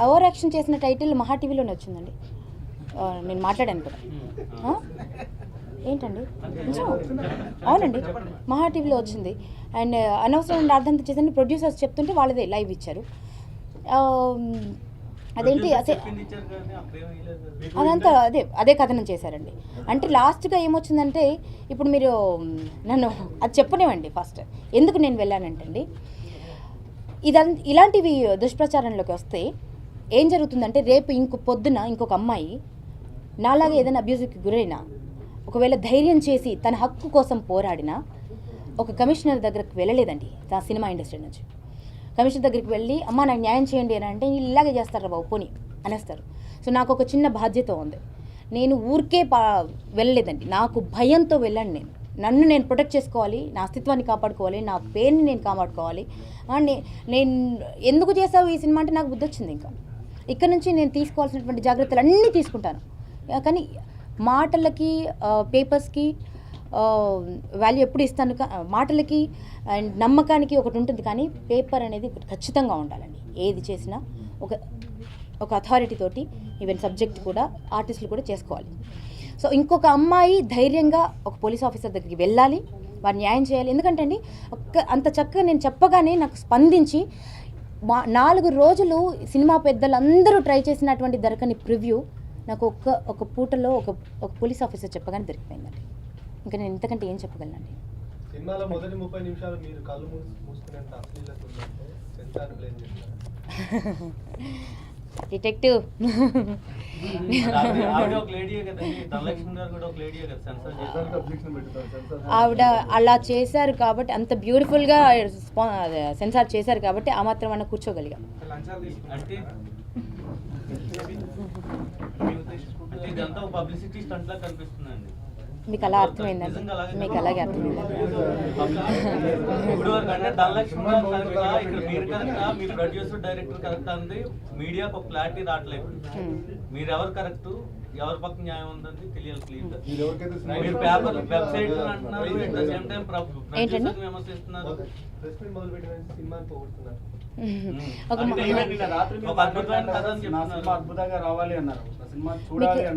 Over action చేసిన title మహా టీవీలోనే వచ్చిందండి. నేను మాట్లాడాను కూడా. ఏంటండి అవునండి, మహా టీవీలో వచ్చింది. అండ్ అనవసరమైన అర్థంతో చేసిన ప్రొడ్యూసర్స్ చెప్తుంటే వాళ్ళదే లైవ్ ఇచ్చారు. అదేంటి అదంతా అదే కథనం చేశారండి. అంటే లాస్ట్గా ఏమొచ్చిందంటే, ఇప్పుడు మీరు నన్ను అది చెప్పనివ్వండి. ఫస్ట్ ఎందుకు నేను వెళ్ళానంటండి, ఇలాంటివి దుష్ప్రచారంలోకి వస్తే ఏం జరుగుతుందంటే, రేపు పొద్దున ఇంకొక అమ్మాయి నాలాగా ఏదైనా అబ్యూజ్కి గురైనా, ఒకవేళ ధైర్యం చేసి తన హక్కు కోసం పోరాడినా, ఒక కమిషనర్ దగ్గరకు వెళ్ళలేదండి ఆ సినిమా ఇండస్ట్రీ నుంచి. కమిషనర్ దగ్గరికి వెళ్ళి అమ్మ నాకు న్యాయం చేయండి అని అంటే, ఇలాగే చేస్తారా బాబు పోనీ అనేస్తారు. సో నాకు ఒక చిన్న బాధ్యత ఉంది. నేను ఊరికే వెళ్ళలేదండి, నాకు భయంతో వెళ్ళండి. నన్ను నేను ప్రొటెక్ట్ చేసుకోవాలి, నా అస్తిత్వాన్ని కాపాడుకోవాలి, నా పేరుని నేను కాపాడుకోవాలి. నేను ఎందుకు చేసావు ఈ సినిమా అంటే నాకు బుద్ధి వచ్చింది. ఇంకా ఇక్కడ నుంచి నేను తీసుకోవాల్సినటువంటి జాగ్రత్తలు అన్నీ తీసుకుంటాను. కానీ మాటలకి పేపర్స్కి వాల్యూ ఎప్పుడు ఇస్తాను. మాటలకి అండ్ నమ్మకానికి ఒకటి ఉంటుంది, కానీ పేపర్ అనేది ఖచ్చితంగా ఉండాలండి. ఏది చేసినా ఒక అథారిటీ తోటి, ఈవెన్ సబ్జెక్ట్ కూడా ఆర్టిస్టులు కూడా చేసుకోవాలి. సో ఇంకొక అమ్మాయి ధైర్యంగా ఒక పోలీస్ ఆఫీసర్ దగ్గరికి వెళ్ళాలి, వారు న్యాయం చేయాలి. ఎందుకంటే అండి అంత చక్కగా నేను చెప్పగానే నాకు స్పందించి 4 రోజులు సినిమా పెద్దలందరూ ట్రై చేసినటువంటి దొరకని ప్రివ్యూ నాకు ఒక పూటలో ఒక పోలీస్ ఆఫీసర్ చెప్పగానే దొరికిపోయిందండి. ఇంకా నేను ఇంతకంటే ఏం చెప్పగలనండి. సినిమాలో మొదటి 30 నిమిషాలు మీరు కళ్ళు మూసుకునేంత అశ్లీలత ఉందంటే సెన్సార్ బ్లేమ్ చేస్తారు. డిటెక్టివ్ ఆవిడ అలా చేశారు కాబట్టి, అంత బ్యూటిఫుల్గా సెన్సార్ చేశారు కాబట్టి ఆ మాత్రం అన్న కూర్చోగలిగాం. మీకు అలా అర్థమైందండి, మీకు అలాగే అర్థమైందండి. మీడియాకు ఒక క్లారిటీ రావట్లేదు. మీరు ఎవరు కరెక్ట్, ఎవరి పక్క న్యాయం ఉందని తెలియాలి క్లియర్గా. మీరు పేపర్ వెబ్సైట్ అంటున్నారు, at the same time producer విమర్శిస్తున్నారు.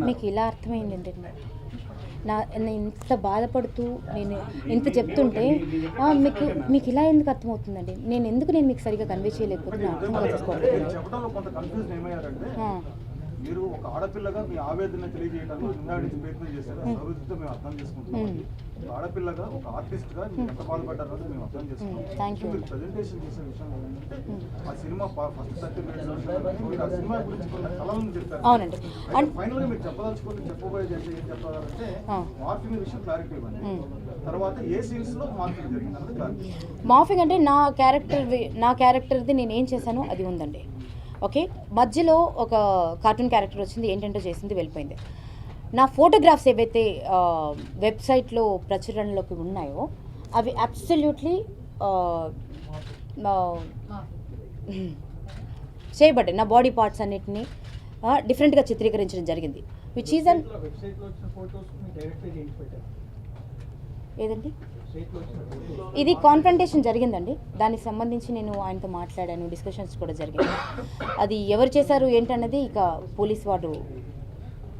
మీకు ఇలా అర్థమైంది ఏంటంటే, నేను ఇంత బాధపడుతూ నేను ఇంత చెప్తుంటే మీకు ఇలా ఎందుకు అర్థమవుతుందండి? నేను మీకు సరిగా కన్వే చేయలేకపోతే అర్థం చేసుకోవాలి. మీరు ఒక ఆడపిల్లగా మీ ఆవేదన తెలియజేయడానికి నిన్నటి ప్రయత్నం చేశారు. సౌహృదతో మేము అర్థం చేసుకుంటున్నాం. ఆడపిల్లగా ఒక ఆర్టిస్ట్ గా మీరు ఎంత బాధపడ్డారో మేము అర్థం చేసుకుంటాం. మీరు ప్రెజెంటేషన్ చేసే విషయం ఏంటంటే, ఆ సినిమా ఫస్ట్ 30 minutes ఆ సినిమా గురించి కొన్ని కళలను చెప్పారు. అవునండి. ఫైనల్ గా మీరు చెప్పబోయేది ఏం చెప్పాలంటే, మార్ఫింగ్ విషయం క్లారిటీ ఇవ్వండి. తర్వాత ఏ సీన్స్ లో మార్ఫింగ్ జరిగింది అన్నది క్లారిటీ. మార్ఫింగ్ అంటే నా క్యారెక్టర్ది నేను ఏం చేశానో అది ఉందండి. ఓకే, మధ్యలో ఒక కార్టూన్ క్యారెక్టర్ వచ్చింది, ఏంటంటే చేసింది, వెళ్ళిపోయింది. నా ఫోటోగ్రాఫ్స్ ఏవైతే వెబ్సైట్లో ప్రచురణలోకి ఉన్నాయో అవి అబ్సల్యూట్లీ చేయబడ్డాయి. నా బాడీ పార్ట్స్ అన్నిటినీ డిఫరెంట్గా చిత్రీకరించడం జరిగింది. విచ్ ఈజ్ అన్ ఏదండి, ఇది కాన్ఫ్రంటేషన్ జరిగిందండి. దానికి సంబంధించి నేను ఆయనతో మాట్లాడాను, డిస్కషన్స్ కూడా జరిగాయి. అది ఎవరు చేశారు ఏంటన్నది ఇక పోలీస్ వారు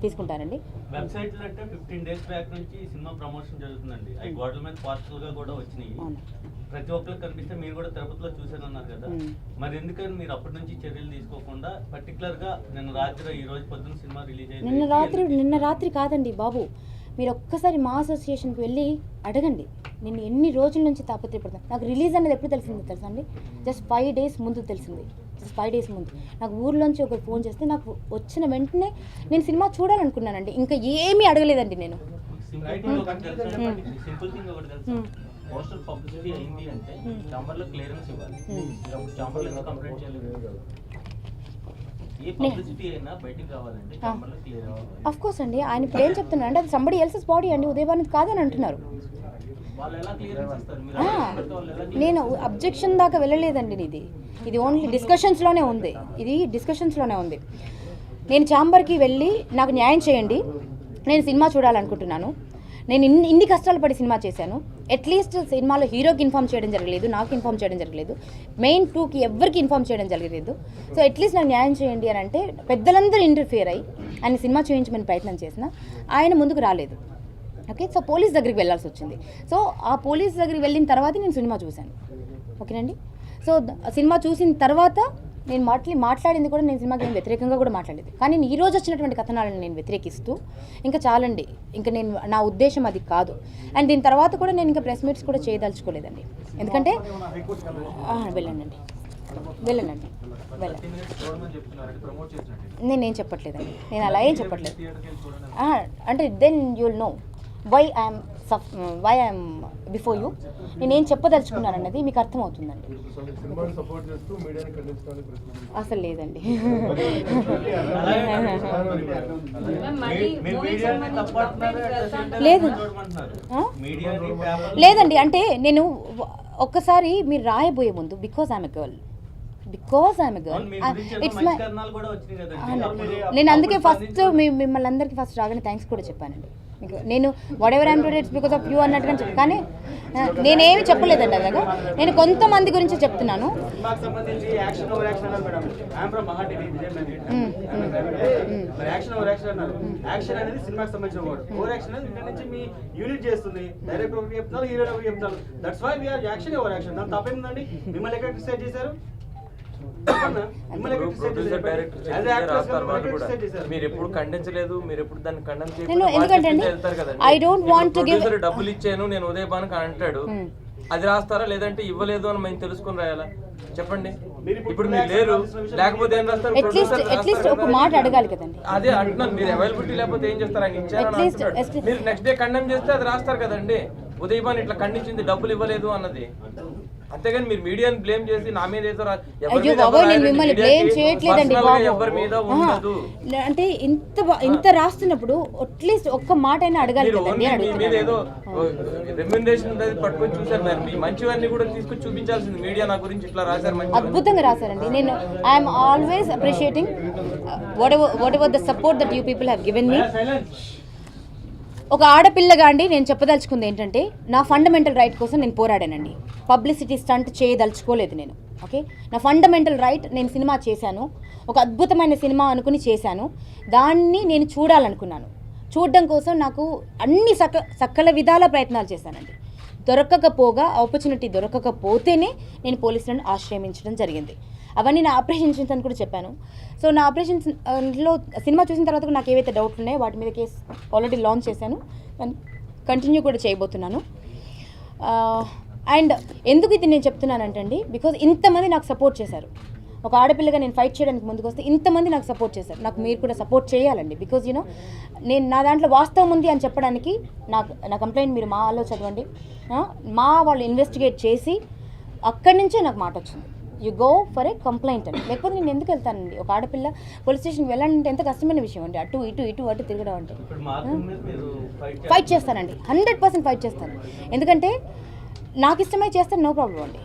తీసుకుంటారండి. వెబ్సైట్లో అంటే 15 days బ్యాక్ నుంచి సినిమా ప్రమోషన్ జరుగుతుందండి. అవి గోడల మీద పోస్టర్లుగా కూడా వచ్చినాయి. ప్రతి ఒక్కరికి కనిపిస్తే మీరు కూడా తిరుపతిలో చూసానన్నారు కదా, మరి ఎందుకని మీరు అప్పటి నుంచి చర్యలు తీసుకోకుండా పర్టికులర్గా నిన్న రాత్రి ఈ రోజు పొద్దున్న సినిమా రిలీజ్ అయింది? నిన్న రాత్రి కాదండి బాబు, మీరు ఒక్కసారి మా అసోసియేషన్కి వెళ్ళి అడగండి. నేను ఎన్ని రోజుల నుంచి తాపత్రయపడతాను. నాకు రిలీజ్ అనేది ఎప్పుడు తెలిసింది తెలుసా అండి? జస్ట్ 5 days ముందు తెలిసింది. జస్ట్ 5 days ముందు నాకు ఊర్లోంచి ఒకరు ఫోన్ చేస్తే, నాకు వచ్చిన వెంటనే నేను సినిమా చూడాలనుకున్నానండి. ఇంకా ఏమీ అడగలేదండి నేను. పోస్టర్ పబ్లిసిటీ అయింది అంటే ఛాంబర్లో క్లియరెన్స్ ఇవ్వాలి. ఛాంబర్లో ఎందుకు కంప్లైంట్ చేయలేదు? ఏ పబ్లిసిటీ అయినా బయటికి రావాలంటే ఛాంబర్లో క్లియర్ అవ్వాలి. ఆఫ్ కోర్స్ అండి. ఆయన ఇప్పుడు ఏం చెప్తున్నారు అంటే, అది సంబడి ఎల్సెస్ బాడీ అండి, ఉదయభానుది కాదని అంటున్నారు. నేను అబ్జెక్షన్ దాకా వెళ్ళలేదండి. ఇది ఓన్లీ డిస్కషన్స్లోనే ఉంది. నేను ఛాంబర్కి వెళ్ళి నాకు న్యాయం చేయండి, నేను సినిమా చూడాలనుకుంటున్నాను, నేను ఇన్ని కష్టాలు పడి సినిమా చేశాను. అట్లీస్ట్ సినిమాలో హీరోకి ఇన్ఫామ్ చేయడం జరగలేదు, నాకు ఇన్ఫామ్ చేయడం జరగలేదు, మెయిన్ 2కి ఎవరికి ఇన్ఫామ్ చేయడం జరగలేదు. సో అట్లీస్ట్ నాకు న్యాయం చేయండి అని అంటే పెద్దలందరూ ఇంటర్ఫియర్ అయ్యి ఆయన సినిమా చేయించమని ప్రయత్నం చేసిన ఆయన ముందుకు రాలేదు. ఓకే, సో పోలీస్ దగ్గరికి వెళ్ళాల్సి వచ్చింది. సో ఆ పోలీస్ దగ్గరికి వెళ్ళిన తర్వాత నేను సినిమా చూశాను. ఓకేనండి. సో సినిమా చూసిన తర్వాత నేను మాట్లాడింది కూడా నేను సినిమాకి వ్యతిరేకంగా కూడా మాట్లాడేది. కానీ ఈ రోజు వచ్చినటువంటి కథనాలను నేను వ్యతిరేకిస్తూ ఇంకా చాలండి, ఇంకా నేను నా ఉద్దేశం అది కాదు. అండ్ దీని తర్వాత కూడా నేను ఇంకా ప్రెస్ మీట్స్ కూడా చేయదలుచుకోలేదండి. ఎందుకంటే వెళ్ళండి. నేనేం చెప్పట్లేదండి, నేను అలా ఏం చెప్పట్లేదు. అంటే then you'll know why I'm before you. నేనేం చెప్పదలుచుకున్నాను అన్నది మీకు అర్థమవుతుందండి. అసలు లేదండి. లేదండి, అంటే నేను ఒక్కసారి మీరు రాయబోయే ముందు because I'm a girl it's my, నేను అందుకే ఫస్ట్ మిమ్మల్ని అందరికీ ఫస్ట్ రాగానే థ్యాంక్స్ కూడా చెప్పానండి. నేను what ever I'm today it's because of you అన్నట్టుగా చెప్పాను. కానీ నేనేమి చెప్పలేదండి అలాగా. నేను కొంతమంది గురించి చెప్తున్నాను. మీరు ఎప్పుడు ఖండించలేదు, మీరు ఎప్పుడు దాన్ని ఖండన I don't want to give డబ్బులు ఇచ్చాను నేను ఉదయభానుకి అంటాడు, అది రాస్తారా లేదంటే ఇవ్వలేదు అని మేము తెలుసుకుని రాయాలా చెప్పండి. ఇప్పుడు మీరు లేరు, లేకపోతే ఏం రాస్తారు? అట్లీస్ట్ ఒక మాట అడగాలి కదండి. అదే అంటున్నాను, మీరు అవైలబిలిటీ లేకపోతే ఏం చేస్తారు? ఆయన ఇచ్చారు, మీరు నెక్స్ట్ డే ఖండన చేస్తే అది రాస్తారు కదండి. ఉదయభాన్ ఇట్లా ఖండించింది డబ్బులు ఇవ్వలేదు అన్నది. అంతేగాని మీరు మీడియాని బ్లేమ్ చేసి నా మీద ఏదో మిమ్మల్ని బ్లేమ్ చేయట్లేదండి ఎవరి మీద ఉండదు. అంటే ఇంత రాస్తున్నప్పుడు అట్లీస్ట్ ఒక్క మాట అయినా అడగాలి మీ మీద ఏదో రెమ్యునరేషన్ పట్టుకొని చూసారు, మరి మీ మంచివన్నీ కూడా తీసుకొచ్చి చూపించాల్సింది. మీడియా నా గురించి ఇట్లా రాశారు, అద్భుతంగా రాశారండి. నేను I'm always appreciating what ever the support that you people have given me. ఒక ఆడపిల్లగా అండి నేను చెప్పదలుచుకుంది ఏంటంటే నా ఫండమెంటల్ రైట్ కోసం నేను పోరాడానండి. పబ్లిసిటీ స్టంట్ చేయదలుచుకోలేదు నేను. ఓకే, నా ఫండమెంటల్ రైట్, నేను సినిమా చేశాను, ఒక అద్భుతమైన సినిమా అనుకుని చేశాను. దాన్ని నేను చూడాలనుకున్నాను. చూడడం కోసం నాకు అన్ని సకల విధాల ప్రయత్నాలు చేశానండి. ఆపర్చునిటీ దొరకకపోతేనే నేను పోలీసులను ఆశ్రయించడం జరిగింది. అవన్నీ నా ఆపరేషన్స్ అని కూడా చెప్పాను. సో నా ఆపరేషన్స్లో సినిమా చూసిన తర్వాత నాకు ఏవైతే డౌట్లు ఉన్నాయో వాటి మీద కేసు ఆల్రెడీ లాంచ్ చేశాను, కంటిన్యూ కూడా చేయబోతున్నాను. అండ్ ఎందుకు ఇది నేను చెప్తున్నానంటే అండి, బికాజ్ ఇంతమంది నాకు సపోర్ట్ చేశారు. ఒక ఆడపిల్లగా నేను ఫైట్ చేయడానికి ముందుకు వస్తే ఇంతమంది నాకు సపోర్ట్ చేశారు. నాకు మీరు కూడా సపోర్ట్ చేయాలండి. బికాజ్ యూనో నేను నా దాంట్లో వాస్తవం ఉంది అని చెప్పడానికి నా కంప్లైంట్ మీరు మాలో చదవండి. వాళ్ళు ఇన్వెస్టిగేట్ చేసి అక్కడి నుంచే నాకు మాట వచ్చింది, you go for a complaint అని. లేకపోతే నేను ఎందుకు వెళ్తానండి? ఒక ఆడపిల్ల పోలీస్ స్టేషన్కి వెళ్ళాలంటే ఎంత కష్టమైన విషయం అండి. అటు ఇటు తిరగడం అంటే. ఫైట్ చేస్తానండి, 100% ఫైట్ చేస్తాను. ఎందుకంటే నాకు ఇష్టమై చేస్తాను, నో ప్రాబ్లం అండి.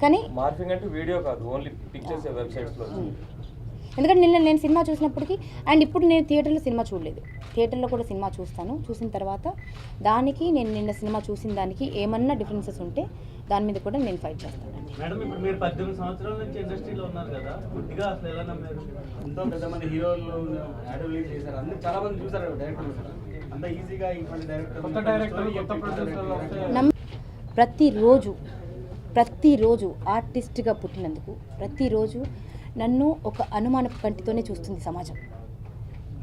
కానీ మార్ఫింగ్ అంటే వీడియో కాదు, ఓన్లీ పిక్చర్స్ వెబ్సైట్స్లో. ఎందుకంటే నేను సినిమా చూసినప్పటికీ, అండ్ ఇప్పుడు నేను థియేటర్లో సినిమా చూడలేదు, థియేటర్లో కూడా సినిమా చూస్తాను. చూసిన తర్వాత దానికి నేను నిన్న సినిమా చూసిన దానికి ఏమన్నా డిఫరెన్సెస్ ఉంటే దాని మీద కూడా నేను ఫైట్ చేస్తానండి. మేడం, ఇప్పుడు మీరు 18 సంవత్సరాల నుంచి ఇండస్ట్రీలో ఉన్నారు కదా, గుడ్డిగా అసలు ఎలా నమ్మారు? ఎంతో పెద్దమంది హీరోలు యాడ్ రిలీజ్ చేశారు, అందరూ చాలా మంది చూసారు డైరెక్టర్లు. అంత ఈజీగా ఇటువంటి డైరెక్టర్ ప్రతిరోజు ఆర్టిస్ట్గా పుట్టినందుకు ప్రతిరోజు నన్ను ఒక అనుమానపు కంటితోనే చూస్తుంది సమాజం.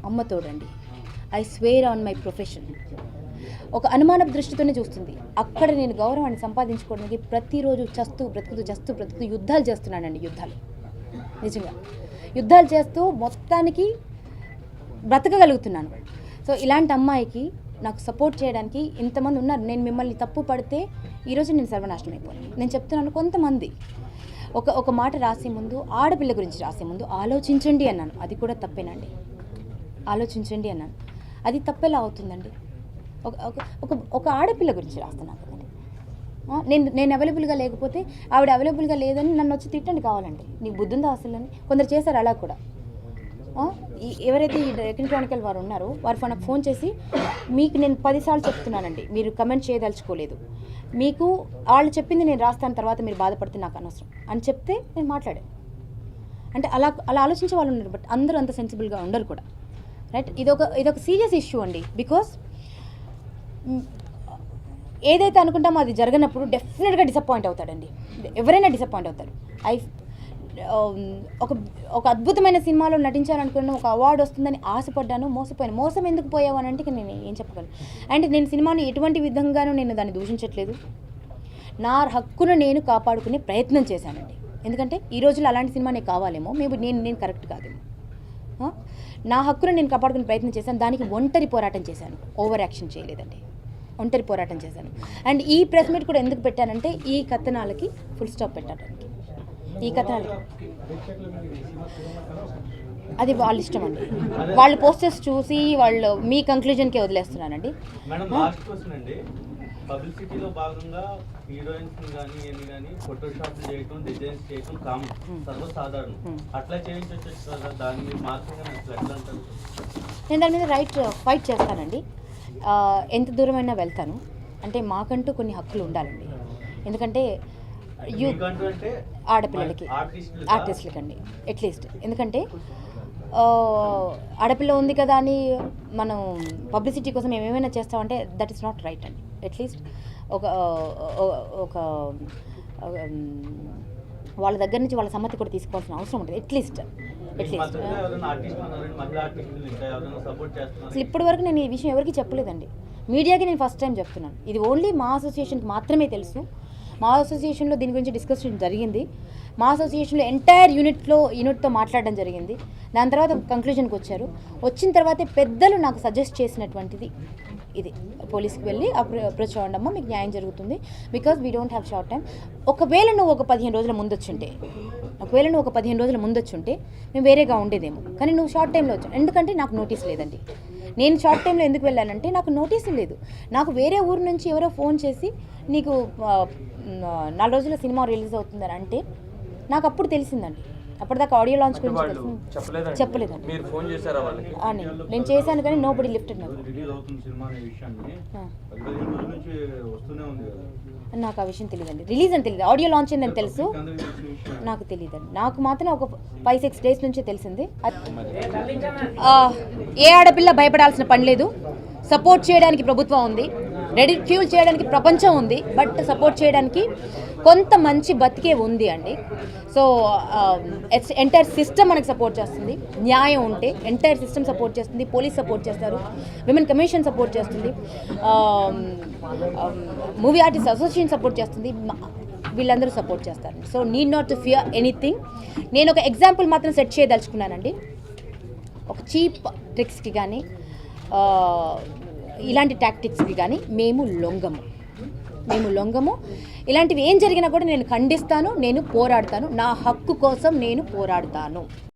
అమ్మతోడండి, I swear on my profession, ఒక అనుమానపు దృష్టితోనే చూస్తుంది. అక్కడ నేను గౌరవాన్ని సంపాదించుకోవడానికి ప్రతిరోజు చస్తూ బ్రతుకుతూ యుద్ధాలు చేస్తున్నానండి. నిజంగా యుద్ధాలు చేస్తూ మొత్తానికి బ్రతకగలుగుతున్నాను. సో ఇలాంటి అమ్మాయికి నాకు సపోర్ట్ చేయడానికి ఇంతమంది ఉన్నారు. నేను మిమ్మల్ని తప్పు పడితే ఈరోజు నేను సర్వనాశనం అయిపోయాను. నేను చెప్తున్నాను, కొంతమంది ఒక మాట రాసే ముందు, ఆడపిల్ల గురించి రాసే ముందు ఆలోచించండి అన్నాను. అది కూడా తప్పేనండి. ఆలోచించండి అన్నాను, అది తప్పెలా అవుతుందండి? ఒక ఆడపిల్ల గురించి రాస్తున్నాను కదండి. నేను అవైలబుల్గా లేకపోతే ఆవిడ అవైలబుల్గా లేదని నన్ను వచ్చి తిట్టండి కావాలండి. నీకు బుద్ధి ఉందా అసలు అని కొందరు చేశారు అలా కూడా. ఎవరైతే ఈ డెక్కన్ క్రానికల్ వారు ఉన్నారో వారు నాకు ఫోన్ చేసి మీకు నేను 10 సార్లు చెప్తున్నానండి, మీరు కమెంట్ చేయదలుచుకోలేదు, మీకు వాళ్ళు చెప్పింది నేను రాస్తాను, తర్వాత మీరు బాధపడితే నాకు అనవసరం అని చెప్తే నేను మాట్లాడాను. అంటే అలా అలా ఆలోచించే వాళ్ళు ఉన్నారు, బట్ అందరూ అంత సెన్సిబుల్గా ఉండరు కూడా, రైట్. ఇదొక సీరియస్ ఇష్యూ అండి. బికాస్ ఏదైతే అనుకుంటామో అది జరగనప్పుడు డెఫినెట్గా డిసప్పాయింట్ అవుతాడండి, ఎవరైనా డిసప్పాయింట్ అవుతారు. ఒక అద్భుతమైన సినిమాలో నటించాలనుకున్నాను, ఒక అవార్డు వస్తుందని ఆశపడ్డాను, మోసపోయాను. మోసం ఎందుకు పోయావు అని అంటే నేను ఏం చెప్పగలను. అండ్ నేను సినిమాని ఎటువంటి విధంగానూ నేను దాన్ని దూషించట్లేదు, నా హక్కును నేను కాపాడుకునే ప్రయత్నం చేశానండి. ఎందుకంటే ఈ రోజుల్లో అలాంటి సినిమా నాకు కావాలేమో, మేబీ నేను కరెక్ట్ కాదేమో. నా హక్కును నేను కాపాడుకునే ప్రయత్నం చేశాను, దానికి ఒంటరి పోరాటం చేశాను, ఓవర్ యాక్షన్ చేయలేదండి, ఒంటరి పోరాటం చేశాను. అండ్ ఈ ప్రెస్ మీట్ కూడా ఎందుకు పెట్టానంటే ఈ కథనాలకి ఫుల్ స్టాప్ పెట్టడానికి. ఈ కథనాలకి అది వాళ్ళ ఇష్టం అండి, వాళ్ళు పోస్టర్స్ చూసి వాళ్ళు మీ కంక్లూజన్కే వదిలేస్తున్నానండి. మేడం లాస్ట్ క్వశ్చన్ అండి, పబ్లిసిటీలో భాగంగా హీరోయిన్స్ కానీ ఏమి కానీ ఫోటోషాప్ చేయటం, డిజైన్స్ చేయటం కామన్, సర్వసాధారణం. అట్లా చేయించవచ్చు కదా, దాన్ని మీరు మార్చగానే అసలు ఎట్లా అంటారు? నేను దాని మీద ఫైట్ చేస్తానండి, ఎంత దూరమైనా వెళ్తాను. అంటే మాకంటూ కొన్ని హక్కులు ఉండాలండి. ఎందుకంటే అంటే ఆడపిల్లలకి, ఆర్టిస్టులకండి అట్లీస్ట్. ఎందుకంటే ఆడపిల్ల ఉంది కదా అని మనం పబ్లిసిటీ కోసం మేము ఏమైనా చేస్తామంటే దట్ ఈస్ నాట్ రైట్ అండి. అట్లీస్ట్ ఒక వాళ్ళ దగ్గర నుంచి వాళ్ళ సమ్మతి కూడా తీసుకోవాల్సిన అవసరం ఉంటుంది. అట్లీస్ట్ అసలు ఇప్పటి వరకు నేను ఈ విషయం ఎవరికి చెప్పలేదండి, మీడియాకి నేను ఫస్ట్ టైం చెప్తున్నాను. ఇది ఓన్లీ మా అసోసియేషన్కి మాత్రమే తెలుసు. మా అసోసియేషన్లో దీని గురించి డిస్కషన్ జరిగింది, మా అసోసియేషన్లో ఎంటైర్ యూనిట్తో మాట్లాడడం జరిగింది. దాని తర్వాత కంక్లూజన్కి వచ్చారు. వచ్చిన తర్వాతే పెద్దలు నాకు సజెస్ట్ చేసినటువంటిది ఇది, పోలీస్కి వెళ్ళి అప్రోచ్ అవ్వడమ్మా, మీకు న్యాయం జరుగుతుంది, because we don't have short time. ఒకవేళ నువ్వు ఒక 15 రోజుల ముందు వచ్చుంటే మేము వేరేగా ఉండేదేమో, కానీ నువ్వు షార్ట్ టైంలో వచ్చావు. ఎందుకంటే నాకు నోటీస్ లేదండి. నేను షార్ట్ టైంలో ఎందుకు వెళ్ళానంటే నాకు నోటీస్ లేదు. నాకు వేరే ఊరు నుంచి ఎవరో ఫోన్ చేసి నీకు 4 రోజుల సినిమా రిలీజ్ అవుతుందని అంటే నాకు అప్పుడు తెలిసిందండి. అప్పటిదాకా ఆడియో లాంచ్ గురించి చెప్పలేదండి. మీరు ఫోన్ చేశారా వాళ్ళకి? నేను చేశాను కానీ నో బడీ లిఫ్టెడ్. నాకు ఆ విషయం తెలియదండి, రిలీజ్ అని తెలియదు, ఆడియో లాంచ్ అయిందని తెలుసు, నాకు తెలియదండి. నాకు మాత్రం ఒక 5-6 డేస్ నుంచే తెలిసింది. ఏ ఆడపిల్ల భయపడాల్సిన పని లేదు, సపోర్ట్ చేయడానికి ప్రభుత్వం ఉంది, రెడిక్యూల్ చేయడానికి ప్రపంచం ఉంది, బట్ సపోర్ట్ చేయడానికి కొంత మంచి బతికే ఉంది అండి. సో ఎంటైర్ సిస్టమ్ మనకి సపోర్ట్ చేస్తుంది, న్యాయం ఉంటే ఎంటైర్ సిస్టమ్ సపోర్ట్ చేస్తుంది, పోలీస్ సపోర్ట్ చేస్తారు, విమెన్ కమిషన్ సపోర్ట్ చేస్తుంది, మూవీ ఆర్టిస్ట్ అసోసియేషన్ సపోర్ట్ చేస్తుంది, వీళ్ళందరూ సపోర్ట్ చేస్తారు. So need not to fear anything. నేను ఒక ఎగ్జాంపుల్ మాత్రం సెట్ చేయదలుచుకున్నానండి. ఒక చీప్ ట్రిక్స్కి కానీ ఇలాంటి టాక్టిక్స్కి కానీ మేము లొంగము. ఇలాంటివి ఏం జరిగినా కూడా నేను ఖండిస్తాను, నేను పోరాడతాను, నా హక్కు కోసం నేను పోరాడతాను.